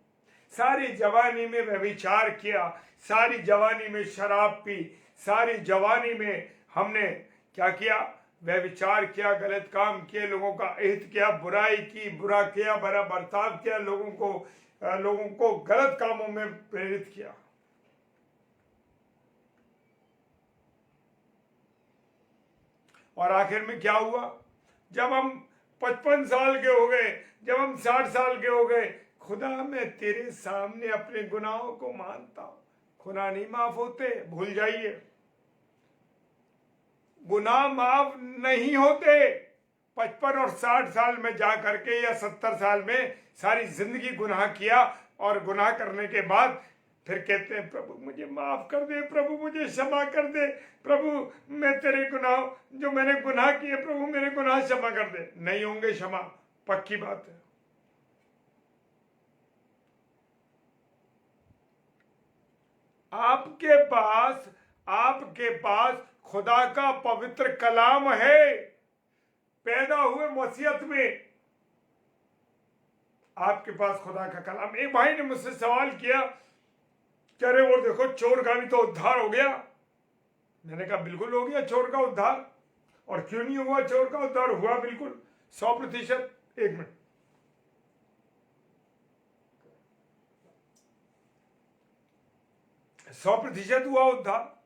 सारी जवानी में व्यभिचार किया, सारी जवानी में शराब पी, सारी जवानी में हमने क्या किया? व्यभिचार किया, गलत काम किए, लोगों का अहित किया, बुराई की, बुरा किया, बुरा बर्ताव किया, लोगों को गलत कामों में प्रेरित किया। और आखिर में क्या हुआ? जब हम 55 साल के हो गए, जब हम 60 साल के हो गए, खुदा मैं तेरे सामने अपने गुनाहों को मानता हूं। गुनाह नहीं माफ होते, भूल जाइए, गुनाह माफ नहीं होते। 55 और 60 साल में जा करके या 70 साल में सारी जिंदगी गुनाह किया, और गुनाह करने के बाद फिर कहते हैं प्रभु मुझे माफ कर दे, प्रभु मुझे क्षमा कर दे, प्रभु मैं तेरे गुनाह, जो मैंने गुनाह किए, प्रभु मेरे गुनाह क्षमा कर दे। नहीं होंगे क्षमा, पक्की बात है। आपके पास खुदा का पवित्र कलाम है। पैदा हुए मसीहत में आपके पास खुदा का कलाम। एक भाई ने मुझसे सवाल किया, कह रहे वो देखो चोर का भी तो उद्धार हो गया। मैंने कहा बिल्कुल हो गया चोर का उद्धार, और क्यों नहीं हुआ चोर का उद्धार? हुआ बिल्कुल 100%। एक मिनट, सौ 100% हुआ उद्धार,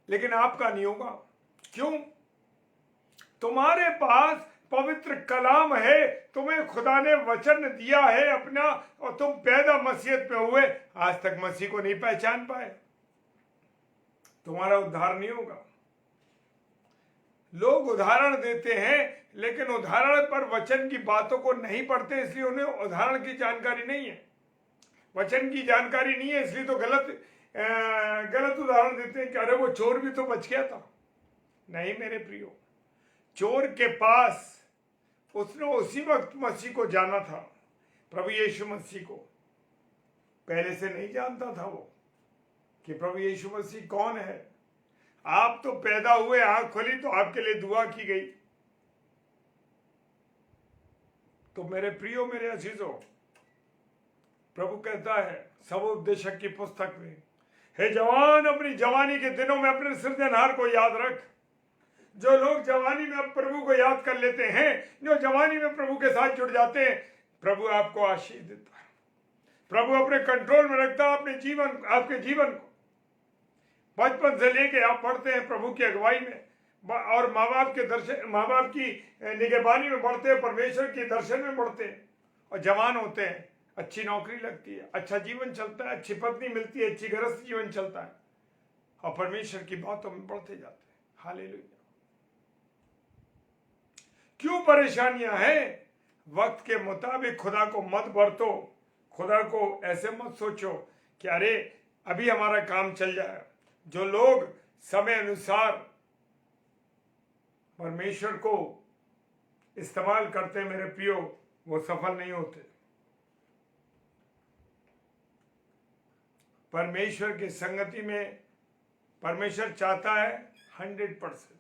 लेकिन आपका नहीं होगा। क्यों? तुम्हारे पास पवित्र कलाम है, तुम्हें खुदा ने वचन दिया है अपना, और तुम पैदा मसीहत में हुए, आज तक मसीह को नहीं पहचान पाए, तुम्हारा उद्धार नहीं होगा। लोग उदाहरण देते हैं, लेकिन उदाहरण पर वचन की बातों को नहीं पढ़ते, इसलिए उन्हें उदाहरण की जानकारी नहीं है, वचन की जानकारी नहीं है, इसलिए तो गलत उदाहरण देते हैं कि अरे वो चोर भी तो बच गया था। नहीं मेरे प्रियो, चोर के पास, उसने उसी वक्त मसीह को जाना था, प्रभु यीशु मसीह को। पहले से नहीं जानता था वो कि प्रभु यीशु मसीह कौन है। आप तो पैदा हुए, आंख खोली तो आपके लिए दुआ की गई। तो मेरे प्रियो, मेरे अजीजों, प्रभु कहता है सब उपदेशक की पुस्तक में, हे जवान, अपनी जवानी के दिनों में अपने सृजनहार को याद रख। जो लोग जवानी में प्रभु को याद कर लेते हैं, जो जवानी में प्रभु के साथ जुड़ जाते हैं, प्रभु आपको आशीष देता है। प्रभु अपने कंट्रोल में रखता है अपने जीवन, आपके जीवन को। बचपन से लेके आप पढ़ते हैं प्रभु की अगुवाई में, और माँ बाप के दर्शन, माँ बाप की निगहबानी में बढ़ते हैं, परमेश्वर के दर्शन में बढ़ते हैं, और जवान होते हैं, अच्छी नौकरी लगती है, अच्छा जीवन चलता है, अच्छी पत्नी मिलती है, अच्छी गृहस्थ जीवन चलता है, और परमेश्वर की बातों में बढ़ते जाते हैं। हालेलुया। क्यों परेशानियां हैं? वक्त के मुताबिक खुदा को मत बरतो। खुदा को ऐसे मत सोचो कि अरे अभी हमारा काम चल जाए। जो लोग समय अनुसार परमेश्वर को इस्तेमाल करते हैं मेरे प्रियो, वो सफल नहीं होते। परमेश्वर की संगति में परमेश्वर चाहता है 100%।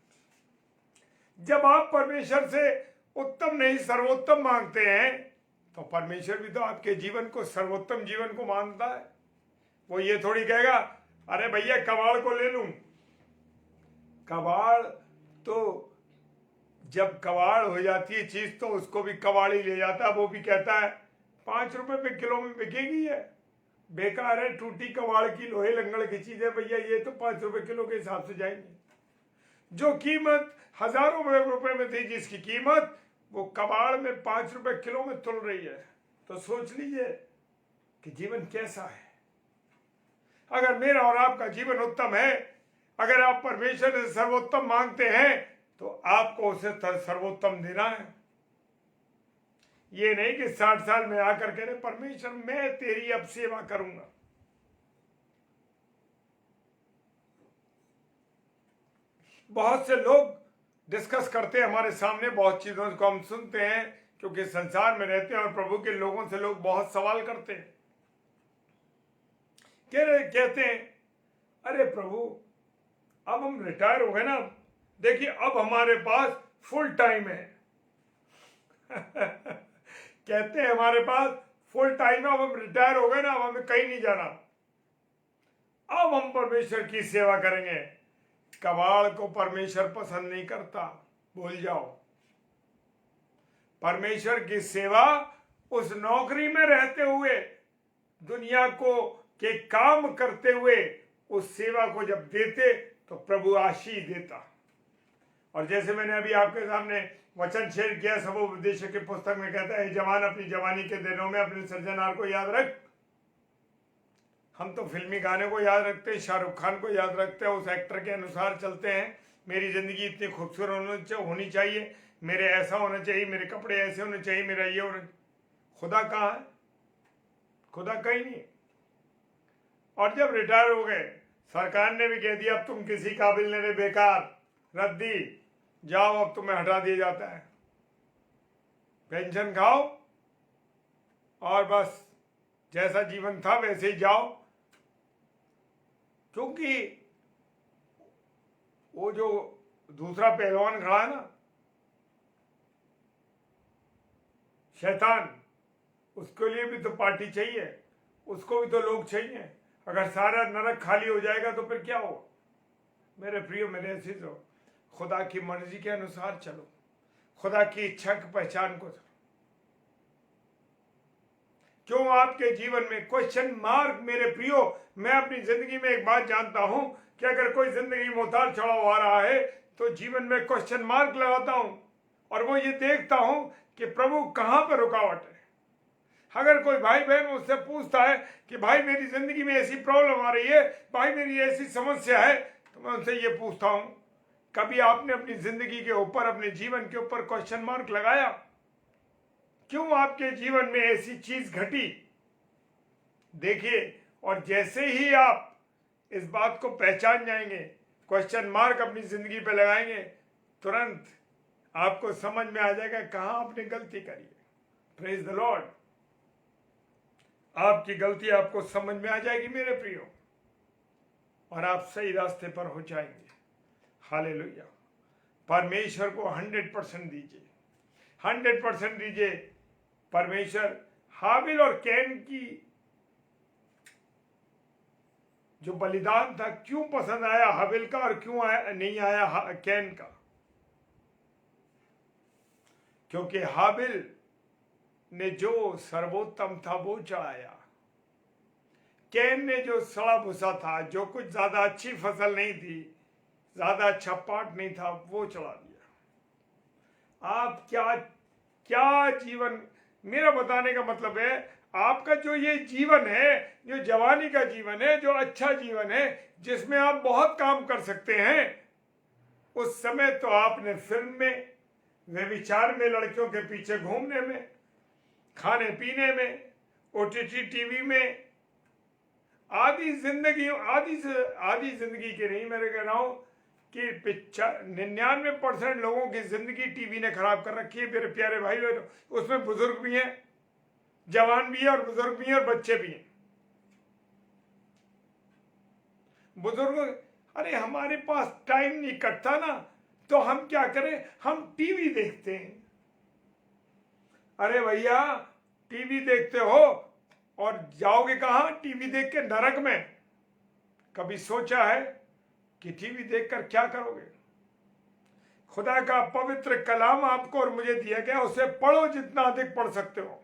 जब आप परमेश्वर से उत्तम नहीं सर्वोत्तम मांगते हैं, तो परमेश्वर भी तो आपके जीवन को सर्वोत्तम जीवन को मानता है। वो ये थोड़ी कहेगा अरे भैया कबाड़ को ले लूं। कबाड़ तो जब कबाड़ हो जाती है चीज तो उसको भी कबाड़ी ले जाता है। वो भी कहता है 5 रुपए पे किलो में बिकेगी है, बेकार है, टूटी कबाड़ की लोहे लंगड़ की चीज है भैया, ये तो 5 रुपए किलो के हिसाब से जाएंगे। जो कीमत हजारों रुपए में थी, जिसकी कीमत वो कबाड़ में 5 रुपए किलो में तुल रही है, तो सोच लीजिए कि जीवन कैसा है। अगर मेरा और आपका जीवन उत्तम है, अगर आप परमेश्वर से सर्वोत्तम मांगते हैं, तो आपको उसे सर्वोत्तम देना है। ये नहीं कि 60 साल में आकर के परमेश्वर मैं तेरी अब सेवा करूंगा। बहुत से लोग डिस्कस करते हैं हमारे सामने, बहुत चीजों को हम सुनते हैं, क्योंकि संसार में रहते हैं और प्रभु के लोगों से लोग बहुत सवाल करते हैं। कहते हैं अरे प्रभु अब हम रिटायर हो गए ना, देखिए अब हमारे पास फुल टाइम है। कहते हैं हमारे पास फुल टाइम है, अब हम रिटायर हो गए ना, अब हमें कहीं नहीं जाना, अब हम परमेश्वर की सेवा करेंगे। कबाड़ को परमेश्वर पसंद नहीं करता, भूल जाओ। परमेश्वर की सेवा उस नौकरी में रहते हुए, दुनिया को के काम करते हुए उस सेवा को जब देते तो प्रभु आशीष देता। और जैसे मैंने अभी आपके सामने वचन शेयर किया, सब उपदेशक की पुस्तक में कहता है जवान अपनी जवानी के दिनों में अपने सृजनहार को याद रख। हम तो फिल्मी गाने को याद रखते हैं, शाहरुख खान को याद रखते हैं, उस एक्टर के अनुसार चलते हैं। मेरी जिंदगी इतनी खूबसूरत होनी चाहिए, मेरे ऐसा होना चाहिए, मेरे कपड़े ऐसे होने चाहिए, मेरा ये होना। खुदा कहाँ है? खुदा कहीं नहीं। और जब रिटायर हो गए, सरकार ने भी कह दिया अब तुम किसी काबिल नहीं रहे, बेकार, रद्दी, जाओ, अब तुम्हें हटा दिया जाता है, पेंशन खाओ और बस जैसा जीवन था वैसे ही जाओ। क्योंकि वो जो दूसरा पहलवान खड़ा है ना, शैतान, उसके लिए भी तो पार्टी चाहिए, उसको भी तो लोग चाहिए। अगर सारा नरक खाली हो जाएगा तो फिर क्या होगा? मेरे प्रियो, मेरे अजीजों, खुदा की मर्जी के अनुसार चलो, खुदा की इच्छा की पहचान को चलो। क्यों आपके जीवन में क्वेश्चन मार्क? मेरे प्रियो, मैं अपनी जिंदगी में एक बात जानता हूं कि अगर कोई जिंदगी में उतार चढ़ाव आ रहा है तो जीवन में क्वेश्चन मार्क लगाता हूं, और वो ये देखता हूं कि प्रभु कहां पर रुकावट है। अगर कोई भाई बहन मुझसे पूछता है कि भाई मेरी जिंदगी में ऐसी प्रॉब्लम आ रही है, भाई मेरी ऐसी समस्या है, तो मैं उनसे ये पूछता हूं कभी आपने अपनी जिंदगी के ऊपर, अपने जीवन के ऊपर क्वेश्चन मार्क लगाया? क्यों आपके जीवन में ऐसी चीज घटी? देखिए, और जैसे ही आप इस बात को पहचान जाएंगे, क्वेश्चन मार्क अपनी जिंदगी पे लगाएंगे, तुरंत आपको समझ में आ जाएगा कहां आपने गलती करी है। Praise the Lord. आपकी गलती आपको समझ में आ जाएगी मेरे प्रियो, और आप सही रास्ते पर हो जाएंगे। हालेलुया। परमेश्वर को 100% दीजिए, 100% दीजिए। परमेश्वर हाबिल और कैन की जो बलिदान था क्यों पसंद आया हाबिल का और क्यों नहीं आया कैन का? क्योंकि हाबिल ने जो सर्वोत्तम था वो चढ़ाया, कैन ने जो सड़ा भूसा था, जो कुछ ज्यादा अच्छी फसल नहीं थी, ज्यादा अच्छा पाठ नहीं था, वो चढ़ा दिया। आप क्या क्या जीवन, मेरा बताने का मतलब है आपका जो ये जीवन है, जो जवानी का जीवन है, जो अच्छा जीवन है जिसमें आप बहुत काम कर सकते हैं, उस समय तो आपने फिल्म में, व्यभिचार में, लड़कियों के पीछे घूमने में, खाने पीने में, ओटीटी टीवी में, आधी जिंदगी की नहीं, मैं कह रहा हूं कि 99% लोगों की जिंदगी टीवी ने खराब कर रखी है मेरे प्यारे भाई बहनों। उसमें बुजुर्ग भी हैं, जवान भी है और बुजुर्ग भी हैं और बच्चे भी हैं। बुजुर्ग, अरे हमारे पास टाइम नहीं कटता ना, तो हम क्या करें, हम टीवी देखते हैं। अरे भैया टीवी देखते हो और जाओगे कहां? टीवी देख के नरक में। कभी सोचा है कि टीवी देखकर क्या करोगे? खुदा का पवित्र कलाम आपको और मुझे दिया गया, उसे पढ़ो जितना अधिक पढ़ सकते हो।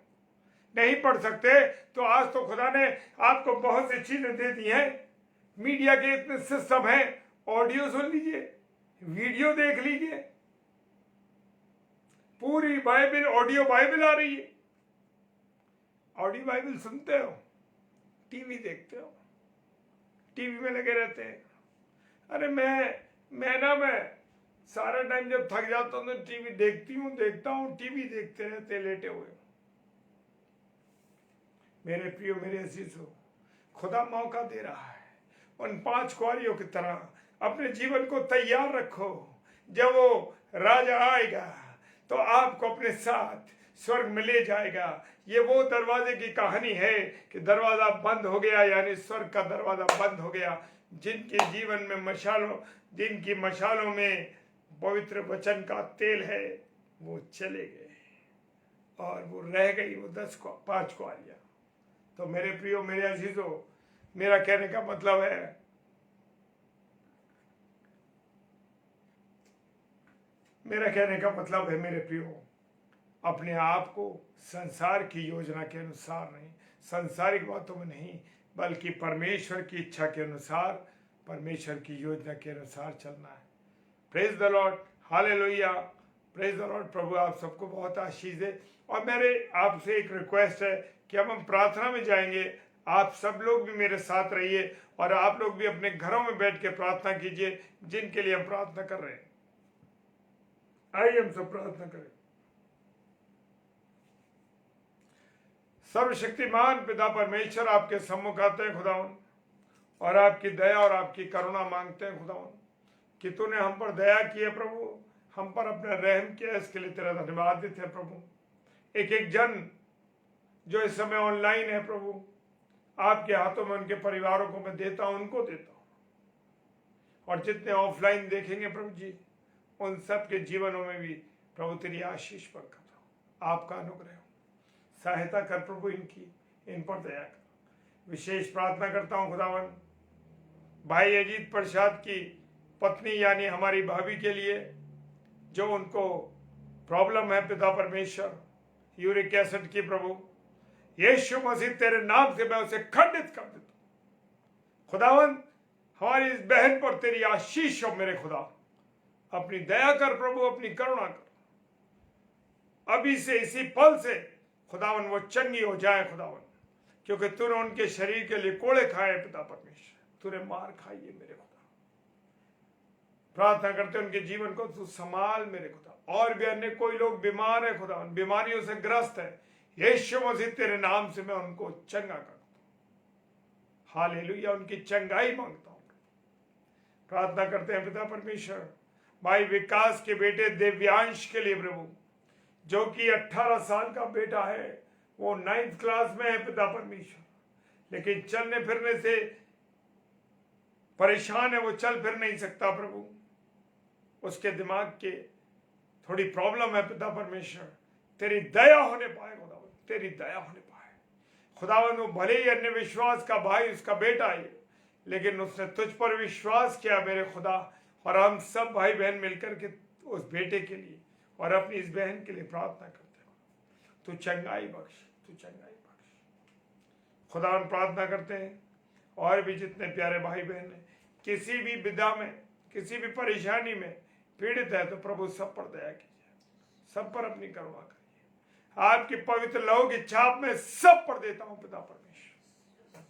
नहीं पढ़ सकते तो आज तो खुदा ने आपको बहुत सी चीजें दे दी हैं। मीडिया के इतने सिस्टम हैं, ऑडियो सुन लीजिए, वीडियो देख लीजिए, पूरी बाइबल, ऑडियो बाइबल आ रही है। ऑडियो बाइबल सुनते हो, टीवी देखते हो, टीवी में लगे रहते हैं। अरे मैं सारा टाइम जब थक जाता हूं तो टीवी देखता हूं, टीवी देखते रहते लेटे हुए। मेरे प्रियो, मेरे अजीजों, खुदा मौका दे रहा है। उन 5 कुआरियों की तरह अपने जीवन को तैयार रखो। जब वो राजा आएगा तो आपको अपने साथ स्वर्ग में ले जाएगा। ये वो दरवाजे की कहानी है कि दरवाजा बंद हो गया, यानी स्वर्ग का दरवाजा बंद हो गया। जिनके जीवन में जिनकी मशालों में पवित्र वचन का तेल है, वो चले गए और वो रह गई वो 5 कुआरियां। तो मेरे प्रियो, मेरे अजीजों, मेरा कहने का मतलब है, मेरे प्रियो, अपने आप को संसार की योजना के अनुसार नहीं, संसारिक बातों में नहीं, बल्कि परमेश्वर की इच्छा के अनुसार, परमेश्वर की योजना के अनुसार चलना है। Praise the lord, hallelujah, praise the lord. प्रभु आप सबको बहुत आशीष दे। और मेरे आपसे एक रिक्वेस्ट है कि अब हम प्रार्थना में जाएंगे। आप सब लोग भी मेरे साथ रहिए और आप लोग भी अपने घरों में बैठ के प्रार्थना कीजिए जिनके लिए हम प्रार्थना कर रहे हैं। आइए हम सब प्रार्थना करें। सर्वशक्तिमान पिता परमेश्वर, आपके सम्मुख आते हैं खुदावन, और आपकी दया और आपकी करुणा मांगते हैं खुदावन, कि तूने हम पर दया की है प्रभु, हम पर अपना रहम किया, इसके लिए तेरा धन्यवाद देते हैं प्रभु। एक एक जन जो इस समय ऑनलाइन है प्रभु, आपके हाथों में उनके परिवारों को मैं देता हूं, उनको देता हूं, और जितने ऑफलाइन देखेंगे प्रभु जी, उन सब के जीवनों में भी प्रभु तेरी आशीष प्रकट हो, आपका अनुग्रह हो, सहायता कर प्रभु इनकी, इन पर दया कर। विशेष प्रार्थना करता हूं खुदावन भाई अजीत प्रसाद की पत्नी यानी हमारी भाभी के लिए, जो उनको प्रॉब्लम है पिता परमेश्वर, यूरिक एसिड की प्रभु, यीशु मसीह तेरे नाम से मैं उसे खंडित कर देता हूं। खुदावन हमारी इस बहन पर तेरी आशीष हो मेरे खुदा, अपनी दया कर प्रभु, अपनी करुणा कर। अभी से इसी पल से खुदावन वो चंगी हो जाए खुदावन, क्योंकि तूने उनके शरीर के लिए कोड़े खाए पिता परमेश्वर, तूने मार खाई है मेरे खुदा। प्रार्थना करते उनके जीवन को तू संभाल मेरे खुदा। और भी अन्य कोई लोग बीमार है खुदावन, बीमारियों से ग्रस्त है, यीशु मसीह तेरे नाम से मैं उनको चंगा करता हूं। हालेलुया, उनकी चंगाई मांगता हूं। प्रार्थना करते हैं पिता परमेश्वर भाई विकास के बेटे दिव्यांश के लिए प्रभु, जो कि 18 साल का बेटा है, वो 9th क्लास में है पिता परमेश्वर, लेकिन चलने फिरने से परेशान है, वो चल फिर नहीं सकता प्रभु, उसके दिमाग के थोड़ी प्रॉब्लम है पिता परमेश्वर, तेरी दया होने पाए खुदावन, तेरी दया होने पाए खुदावन। वो भले ही अन्य विश्वास का भाई उसका बेटा है, लेकिन उसने तुझ पर विश्वास किया मेरे खुदा। और हम सब भाई बहन मिलकर के उस बेटे के लिए और अपनी इस बहन के लिए प्रार्थना करते हैं, तू चंगाई बख्श, तू चंगाई बख्श। खुदा हम प्रार्थना करते हैं और भी जितने प्यारे भाई बहन हैं किसी भी विधा में, किसी भी परेशानी में पीड़ित है, तो प्रभु सब पर दया कीजिए, सब पर अपनी करुणा करिए। आपकी पवित्र लहू की छाप में सब पर देता हूं पिता परमेश्वर।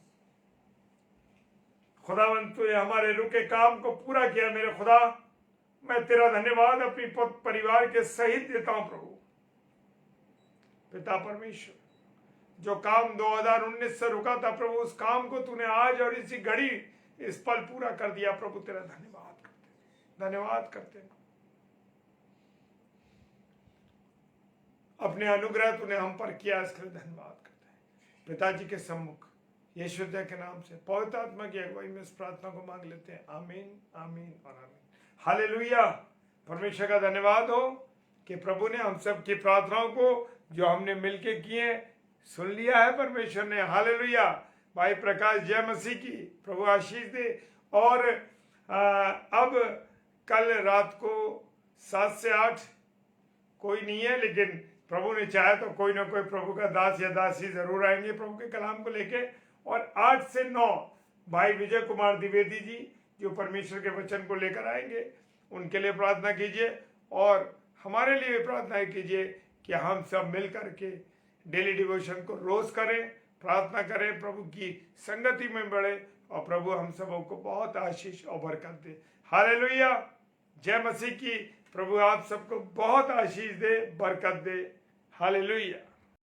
खुदावंत तूने हमारे रुके काम को पूरा किया मेरे खुदा। मैं तेरा धन्यवाद अपनी परिवार के सहित देता हूं प्रभु। पिता परमेश्वर, जो काम 2019 से रुका था प्रभु, उस काम को तूने आज और इसी घड़ी इस पल पूरा कर दिया प्रभु। तेरा धन्यवाद करते, धन्यवाद करते। अपने अनुग्रह तूने हम पर किया, इसके लिए धन्यवाद करते हैं। पिताजी के सम्मुख यीशु के नाम से पवित्र आत्मा की अगुवाई में इस प्रार्थना को मांग लेते हैं। आमीन, आमीन और आमीन। हालेलुया। परमेश्वर का धन्यवाद हो कि प्रभु ने हम सब की प्रार्थनाओं को जो हमने मिलके किए सुन लिया है परमेश्वर ने। हालेलुया। भाई प्रकाश जय मसीह की, प्रभु आशीष दे। और अब कल रात को 7 से 8 कोई नहीं है, लेकिन प्रभु ने चाहे तो कोई ना कोई प्रभु का दास या दासी जरूर आएंगे प्रभु के कलाम को लेके। और 8 से 9 भाई विजय कुमार द्विवेदी जी जो परमेश्वर के वचन को लेकर आएंगे, उनके लिए प्रार्थना कीजिए और हमारे लिए भी प्रार्थना कीजिए कि हम सब मिल करके डेली डिवोशन को रोज करें, प्रार्थना करें, प्रभु की संगति में बढ़े और प्रभु हम सबों को बहुत आशीष और बरकत दे। हालेलुया। जय मसीह की। प्रभु आप सबको बहुत आशीष दे, बरकत दे। हालेलुया।